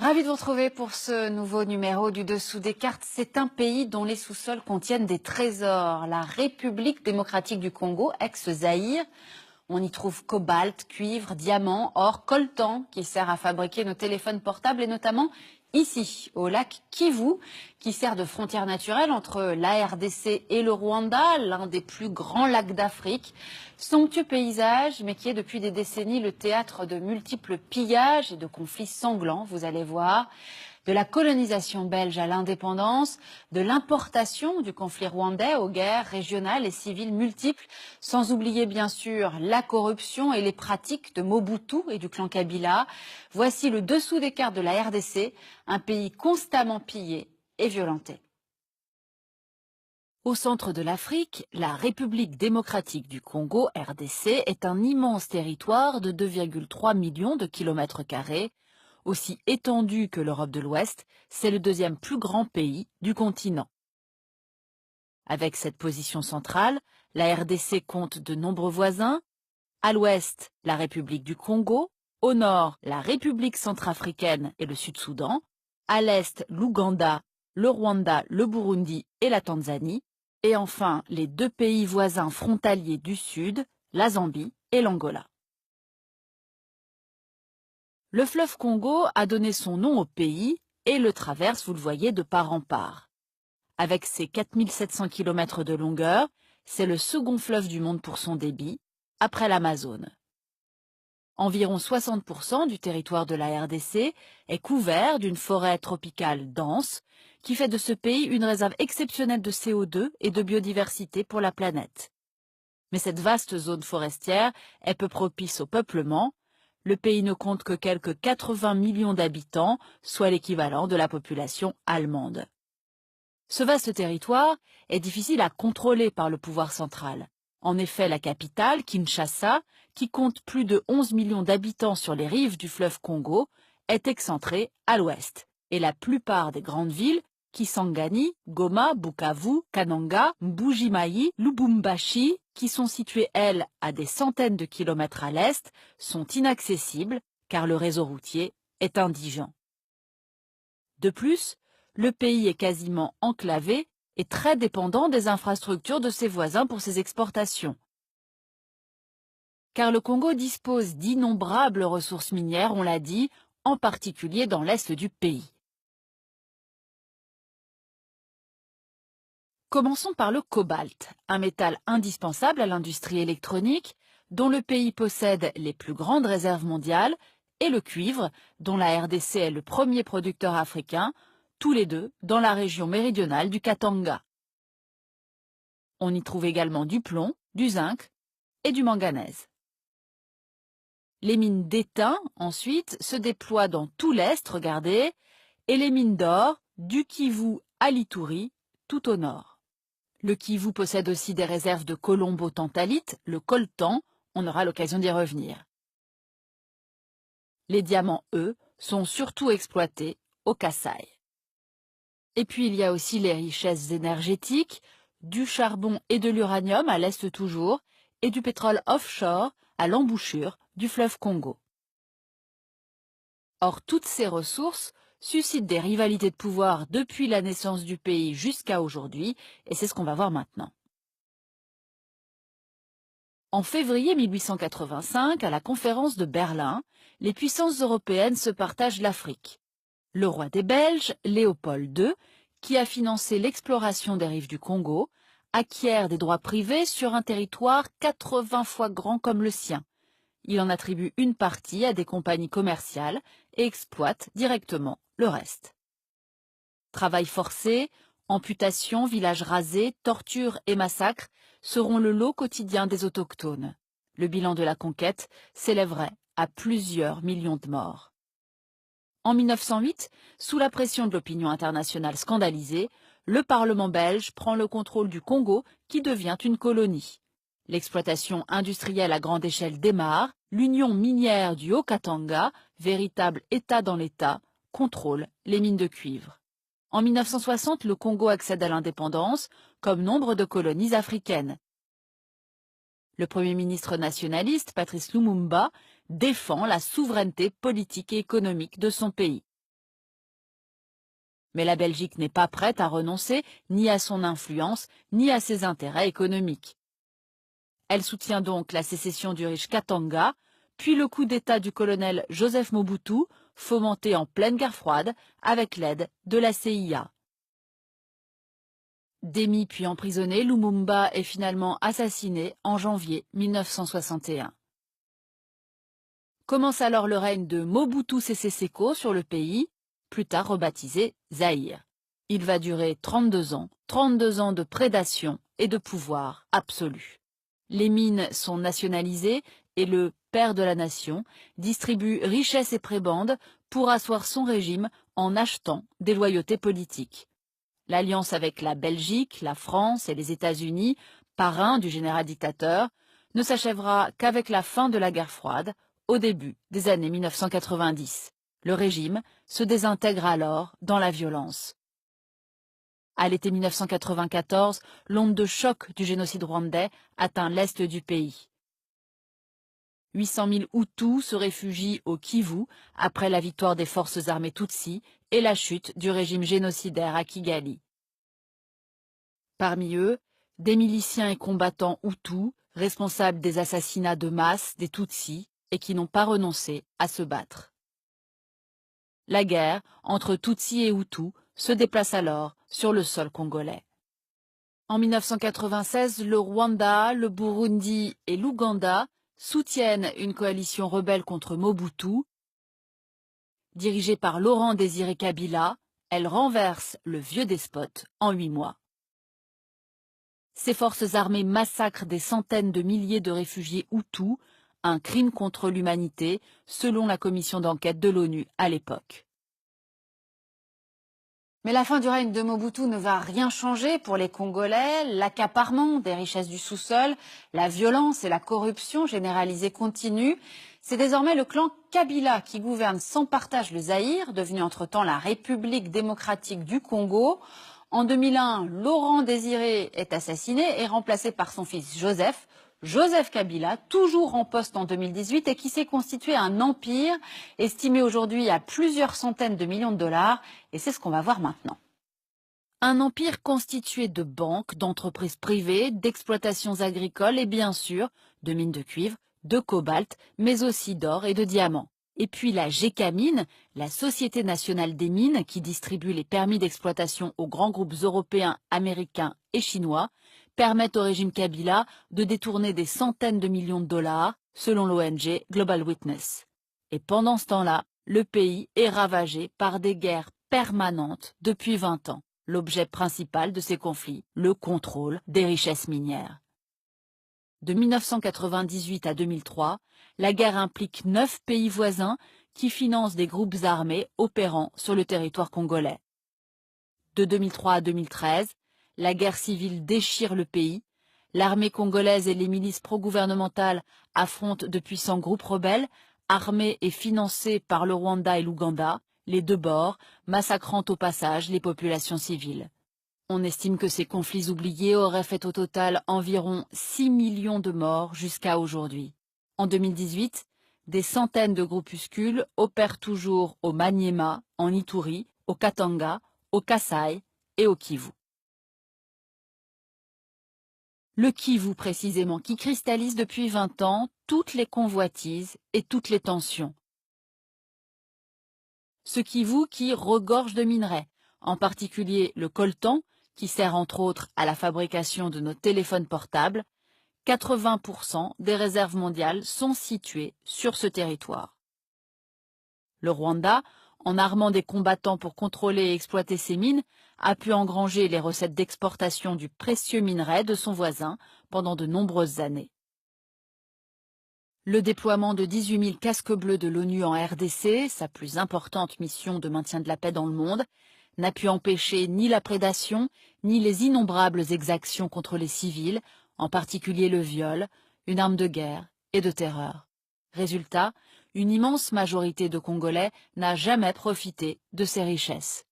Ravi de vous retrouver pour ce nouveau numéro du Dessous des cartes. C'est un pays dont les sous-sols contiennent des trésors. La République démocratique du Congo, ex-Zaïre. On y trouve cobalt, cuivre, diamants, or, coltan qui sert à fabriquer nos téléphones portables et notamment ici, au lac Kivu, qui sert de frontière naturelle entre la RDC et le Rwanda, l'un des plus grands lacs d'Afrique. Somptueux paysage, mais qui est depuis des décennies le théâtre de multiples pillages et de conflits sanglants, vous allez voir. De la colonisation belge à l'indépendance, de l'importation du conflit rwandais aux guerres régionales et civiles multiples, sans oublier bien sûr la corruption et les pratiques de Mobutu et du clan Kabila. Voici le dessous des cartes de la RDC, un pays constamment pillé et violenté. Au centre de l'Afrique, la République démocratique du Congo, RDC, est un immense territoire de 2,3 millions de kilomètres carrés. Aussi étendu que l'Europe de l'Ouest, c'est le deuxième plus grand pays du continent. Avec cette position centrale, la RDC compte de nombreux voisins. À l'ouest, la République du Congo, au nord, la République centrafricaine et le Sud-Soudan, à l'est, l'Ouganda, le Rwanda, le Burundi et la Tanzanie, et enfin les deux pays voisins frontaliers du sud, la Zambie et l'Angola. Le fleuve Congo a donné son nom au pays et le traverse, vous le voyez, de part en part. Avec ses 4700 km de longueur, c'est le second fleuve du monde pour son débit, après l'Amazone. Environ 60% du territoire de la RDC est couvert d'une forêt tropicale dense qui fait de ce pays une réserve exceptionnelle de CO2 et de biodiversité pour la planète. Mais cette vaste zone forestière est peu propice au peuplement. Le pays ne compte que quelques 80 millions d'habitants, soit l'équivalent de la population allemande. Ce vaste territoire est difficile à contrôler par le pouvoir central. En effet, la capitale, Kinshasa, qui compte plus de 11 millions d'habitants sur les rives du fleuve Congo, est excentrée à l'ouest. Et la plupart des grandes villes, Kisangani, Goma, Bukavu, Kananga, Mbuji-Mayi, Lubumbashi, qui sont situées, elles, à des centaines de kilomètres à l'est, sont inaccessibles car le réseau routier est indigent. De plus, le pays est quasiment enclavé et très dépendant des infrastructures de ses voisins pour ses exportations. Car le Congo dispose d'innombrables ressources minières, on l'a dit, en particulier dans l'est du pays. Commençons par le cobalt, un métal indispensable à l'industrie électronique, dont le pays possède les plus grandes réserves mondiales, et le cuivre, dont la RDC est le premier producteur africain, tous les deux dans la région méridionale du Katanga. On y trouve également du plomb, du zinc et du manganèse. Les mines d'étain, ensuite, se déploient dans tout l'est, regardez, et les mines d'or, du Kivu à l'Ituri, tout au nord. Le Kivu possède aussi des réserves de colombo-tantalite, le coltan, on aura l'occasion d'y revenir. Les diamants, eux, sont surtout exploités au Kasaï. Et puis il y a aussi les richesses énergétiques, du charbon et de l'uranium à l'est toujours, et du pétrole offshore à l'embouchure du fleuve Congo. Or, toutes ces ressources suscitent des rivalités de pouvoir depuis la naissance du pays jusqu'à aujourd'hui, et c'est ce qu'on va voir maintenant. En février 1885, à la conférence de Berlin, les puissances européennes se partagent l'Afrique. Le roi des Belges, Léopold II, qui a financé l'exploration des rives du Congo, acquiert des droits privés sur un territoire 80 fois grand comme le sien. Il en attribue une partie à des compagnies commerciales et exploite directement le reste. Travail forcé, amputation, villages rasés, tortures et massacres seront le lot quotidien des autochtones. Le bilan de la conquête s'élèverait à plusieurs millions de morts. En 1908, sous la pression de l'opinion internationale scandalisée, le Parlement belge prend le contrôle du Congo qui devient une colonie. L'exploitation industrielle à grande échelle démarre, l'union minière du Haut-Katanga, véritable État dans l'État, contrôle les mines de cuivre. En 1960, le Congo accède à l'indépendance, comme nombre de colonies africaines. Le Premier ministre nationaliste, Patrice Lumumba, défend la souveraineté politique et économique de son pays. Mais la Belgique n'est pas prête à renoncer ni à son influence, ni à ses intérêts économiques. Elle soutient donc la sécession du riche Katanga, puis le coup d'État du colonel Joseph Mobutu, fomenté en pleine guerre froide avec l'aide de la CIA. Démis puis emprisonné, Lumumba est finalement assassiné en janvier 1961. Commence alors le règne de Mobutu Sese Seko sur le pays, plus tard rebaptisé Zaïre. Il va durer 32 ans de prédation et de pouvoir absolu. Les mines sont nationalisées et le père de la nation distribue richesses et prébendes pour asseoir son régime en achetant des loyautés politiques. L'alliance avec la Belgique, la France et les États-Unis, parrain du général dictateur, ne s'achèvera qu'avec la fin de la guerre froide, au début des années 1990. Le régime se désintègre alors dans la violence. À l'été 1994, l'onde de choc du génocide rwandais atteint l'est du pays. 800 000 Hutus se réfugient au Kivu après la victoire des forces armées Tutsis et la chute du régime génocidaire à Kigali. Parmi eux, des miliciens et combattants Hutus, responsables des assassinats de masse des Tutsis et qui n'ont pas renoncé à se battre. La guerre entre Tutsis et Hutus se déplace alors sur le sol congolais. En 1996, le Rwanda, le Burundi et l'Ouganda soutiennent une coalition rebelle contre Mobutu. Dirigée par Laurent Désiré Kabila, elle renverse le vieux despote en 8 mois. Ces forces armées massacrent des centaines de milliers de réfugiés Hutus, un crime contre l'humanité, selon la commission d'enquête de l'ONU à l'époque. Mais la fin du règne de Mobutu ne va rien changer pour les Congolais. L'accaparement des richesses du sous-sol, la violence et la corruption généralisée continuent. C'est désormais le clan Kabila qui gouverne sans partage le Zaïre, devenu entre-temps la République démocratique du Congo. En 2001, Laurent Désiré est assassiné et remplacé par son fils Joseph Kabila, toujours en poste en 2018 et qui s'est constitué un empire estimé aujourd'hui à plusieurs centaines de millions de dollars. Et c'est ce qu'on va voir maintenant. Un empire constitué de banques, d'entreprises privées, d'exploitations agricoles et bien sûr de mines de cuivre, de cobalt, mais aussi d'or et de diamants. Et puis la Gécamine, la Société nationale des mines qui distribue les permis d'exploitation aux grands groupes européens, américains et chinois, permettent au régime Kabila de détourner des centaines de millions de dollars, selon l'ONG Global Witness. Et pendant ce temps-là, le pays est ravagé par des guerres permanentes depuis 20 ans. L'objet principal de ces conflits, le contrôle des richesses minières. De 1998 à 2003, la guerre implique 9 pays voisins qui financent des groupes armés opérant sur le territoire congolais. De 2003 à 2013, la guerre civile déchire le pays. L'armée congolaise et les milices pro-gouvernementales affrontent de puissants groupes rebelles, armés et financés par le Rwanda et l'Ouganda, les deux bords, massacrant au passage les populations civiles. On estime que ces conflits oubliés auraient fait au total environ 6 millions de morts jusqu'à aujourd'hui. En 2018, des centaines de groupuscules opèrent toujours au Maniema, en Ituri, au Katanga, au Kasaï et au Kivu. Le Kivu précisément, qui cristallise depuis 20 ans toutes les convoitises et toutes les tensions. Ce Kivu qui regorge de minerais, en particulier le coltan, qui sert entre autres à la fabrication de nos téléphones portables. 80% des réserves mondiales sont situées sur ce territoire. Le Rwanda, en armant des combattants pour contrôler et exploiter ces mines, a pu engranger les recettes d'exportation du précieux minerai de son voisin pendant de nombreuses années. Le déploiement de 18 000 casques bleus de l'ONU en RDC, sa plus importante mission de maintien de la paix dans le monde, n'a pu empêcher ni la prédation, ni les innombrables exactions contre les civils, en particulier le viol, une arme de guerre et de terreur. Résultat, une immense majorité de Congolais n'a jamais profité de ces richesses.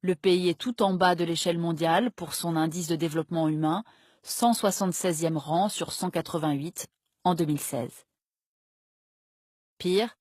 Le pays est tout en bas de l'échelle mondiale pour son indice de développement humain, 176e rang sur 188 en 2016. Pire,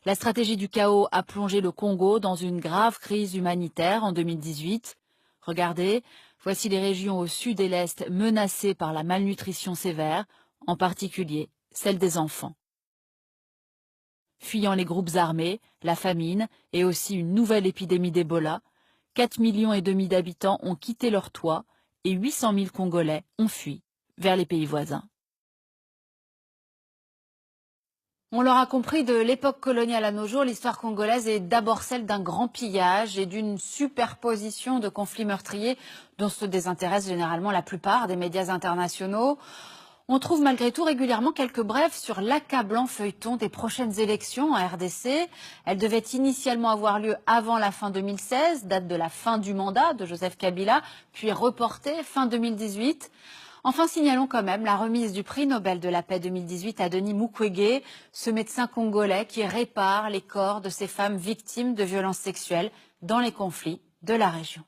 La stratégie du chaos a plongé le Congo dans une grave crise humanitaire en 2018. Regardez, voici les régions au sud et l'est menacées par la malnutrition sévère, en particulier celle des enfants. Fuyant les groupes armés, la famine et aussi une nouvelle épidémie d'Ebola, 4,5 millions d'habitants ont quitté leur toit et 800 000 Congolais ont fui vers les pays voisins. On l'aura compris, de l'époque coloniale à nos jours, l'histoire congolaise est d'abord celle d'un grand pillage et d'une superposition de conflits meurtriers dont se désintéressent généralement la plupart des médias internationaux. On trouve malgré tout régulièrement quelques brèves sur l'accablant feuilleton des prochaines élections en RDC. Elles devaient initialement avoir lieu avant la fin 2016, date de la fin du mandat de Joseph Kabila, puis reportée fin 2018. Enfin, signalons quand même la remise du prix Nobel de la paix 2018 à Denis Mukwege, ce médecin congolais qui répare les corps de ces femmes victimes de violences sexuelles dans les conflits de la région.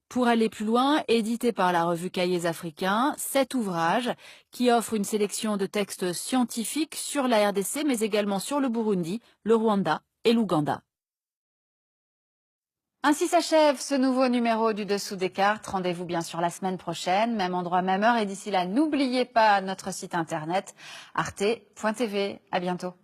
Pour aller plus loin, édité par la revue Cahiers africains, 7 ouvrages qui offrent une sélection de textes scientifiques sur la RDC, mais également sur le Burundi, le Rwanda et l'Ouganda. Ainsi s'achève ce nouveau numéro du Dessous des cartes. Rendez-vous bien sûr la semaine prochaine, même endroit, même heure. Et d'ici là, n'oubliez pas notre site internet arte.tv. À bientôt.